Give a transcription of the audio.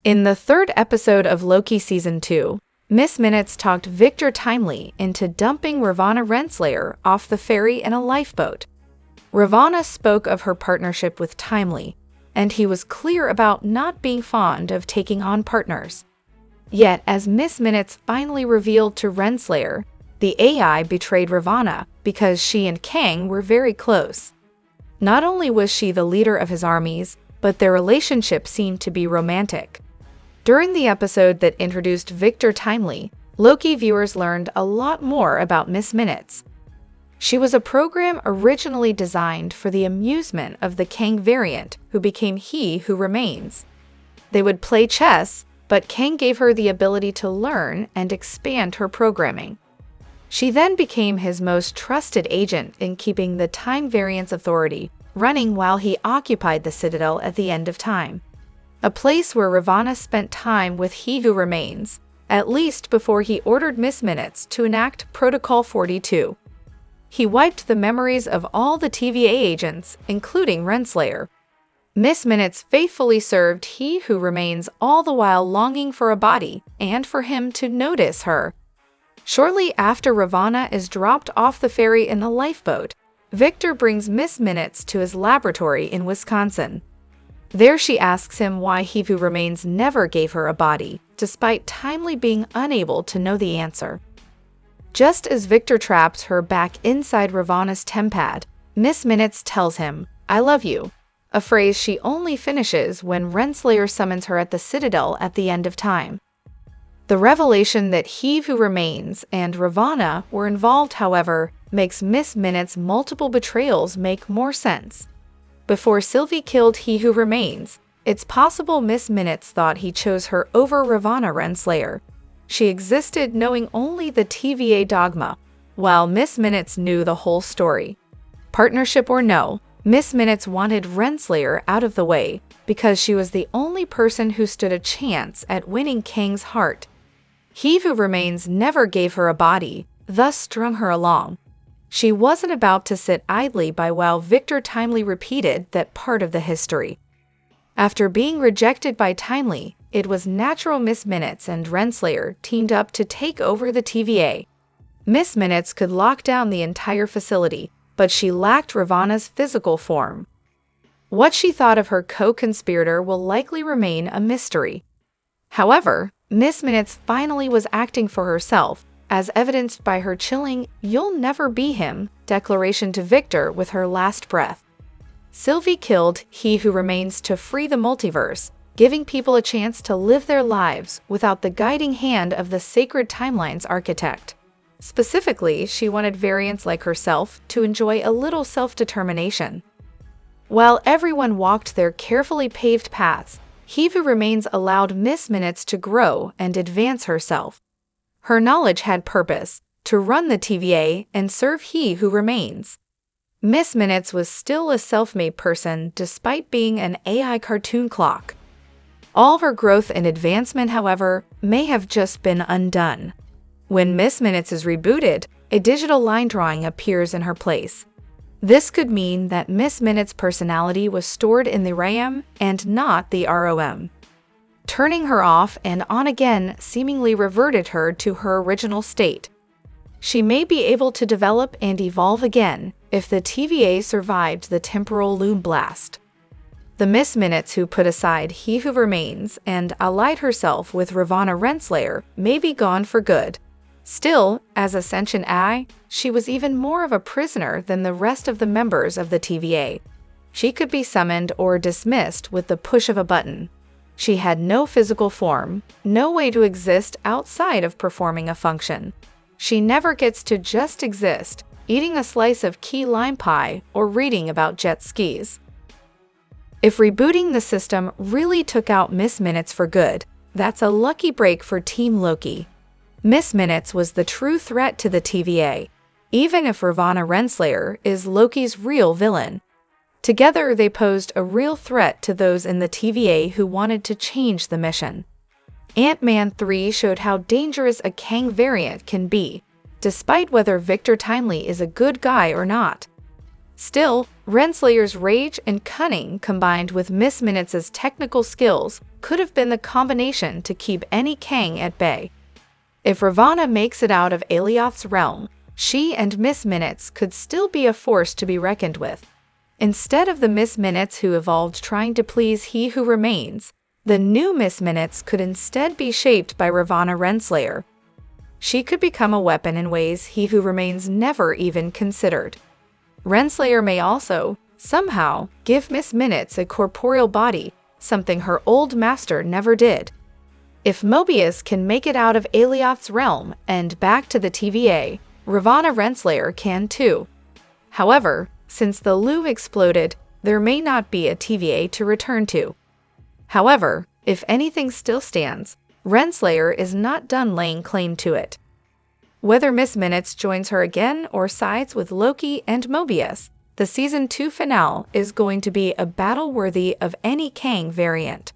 In the third episode of Loki Season 2, Miss Minutes talked Victor Timely into dumping Ravonna Renslayer off the ferry in a lifeboat. Ravonna spoke of her partnership with Timely, and he was clear about not being fond of taking on partners. Yet, as Miss Minutes finally revealed to Renslayer, the AI betrayed Ravonna because she and Kang were very close. Not only was she the leader of his armies, but their relationship seemed to be romantic. During the episode that introduced Victor Timely, Loki viewers learned a lot more about Miss Minutes. She was a program originally designed for the amusement of the Kang variant, who became He Who Remains. They would play chess, but Kang gave her the ability to learn and expand her programming. She then became his most trusted agent in keeping the Time Variance Authority running while he occupied the Citadel at the end of time, a place where Ravonna spent time with He Who Remains, at least before he ordered Miss Minutes to enact Protocol 42. He wiped the memories of all the TVA agents, including Renslayer. Miss Minutes faithfully served He Who Remains, all the while longing for a body and for him to notice her. Shortly after Ravonna is dropped off the ferry in the lifeboat, Victor brings Miss Minutes to his laboratory in Wisconsin. There she asks him why He Who Remains never gave her a body, despite Timely being unable to know the answer. Just as Victor traps her back inside Ravonna's tempad, Miss Minutes tells him, "I love you," a phrase she only finishes when Renslayer summons her at the Citadel at the end of time. The revelation that He Who Remains and Ravonna were involved, however, makes Miss Minutes' multiple betrayals make more sense. Before Sylvie killed He Who Remains, it's possible Miss Minutes thought he chose her over Ravonna Renslayer. She existed knowing only the TVA dogma, while Miss Minutes knew the whole story. Partnership or no, Miss Minutes wanted Renslayer out of the way because she was the only person who stood a chance at winning Kang's heart. He Who Remains never gave her a body, thus strung her along. She wasn't about to sit idly by while Victor Timely repeated that part of the history. After being rejected by Timely, it was natural Miss Minutes and Renslayer teamed up to take over the TVA. Miss Minutes could lock down the entire facility, but she lacked Ravonna's physical form. What she thought of her co-conspirator will likely remain a mystery. However, Miss Minutes finally was acting for herself, as evidenced by her chilling "You'll never be him" declaration to Victor with her last breath. Sylvie killed He Who Remains to free the multiverse, giving people a chance to live their lives without the guiding hand of the sacred timeline's architect. Specifically, she wanted variants like herself to enjoy a little self-determination. While everyone walked their carefully paved paths, He Who Remains allowed Miss Minutes to grow and advance herself. Her knowledge had purpose, to run the TVA and serve He Who Remains. Miss Minutes was still a self-made person despite being an AI cartoon clock. All of her growth and advancement, however, may have just been undone. When Miss Minutes is rebooted, a digital line drawing appears in her place. This could mean that Miss Minutes' personality was stored in the RAM and not the ROM. Turning her off and on again seemingly reverted her to her original state. She may be able to develop and evolve again if the TVA survived the temporal loom blast. The Miss Minutes who put aside He Who Remains and allied herself with Ravonna Renslayer may be gone for good. Still, as a sentient AI, she was even more of a prisoner than the rest of the members of the TVA. She could be summoned or dismissed with the push of a button. She had no physical form, no way to exist outside of performing a function. She never gets to just exist, eating a slice of key lime pie or reading about jet skis. If rebooting the system really took out Miss Minutes for good, that's a lucky break for Team Loki. Miss Minutes was the true threat to the TVA, even if Ravonna Renslayer is Loki's real villain. Together, they posed a real threat to those in the TVA who wanted to change the mission. Ant-Man 3 showed how dangerous a Kang variant can be, despite whether Victor Timely is a good guy or not. Still, Renslayer's rage and cunning combined with Miss Minutes' technical skills could have been the combination to keep any Kang at bay. If Ravonna makes it out of Alioth's realm, she and Miss Minutes could still be a force to be reckoned with. Instead of the Miss Minutes who evolved trying to please He Who Remains, the new Miss Minutes could instead be shaped by Ravonna Renslayer. She could become a weapon in ways He Who Remains never even considered. Renslayer may also, somehow, give Miss Minutes a corporeal body, something her old master never did. If Mobius can make it out of Alioth's realm and back to the TVA, Ravonna Renslayer can too. However, since the loop exploded, there may not be a TVA to return to. However, if anything still stands, Renslayer is not done laying claim to it. Whether Miss Minutes joins her again or sides with Loki and Mobius, the Season 2 finale is going to be a battle worthy of any Kang variant.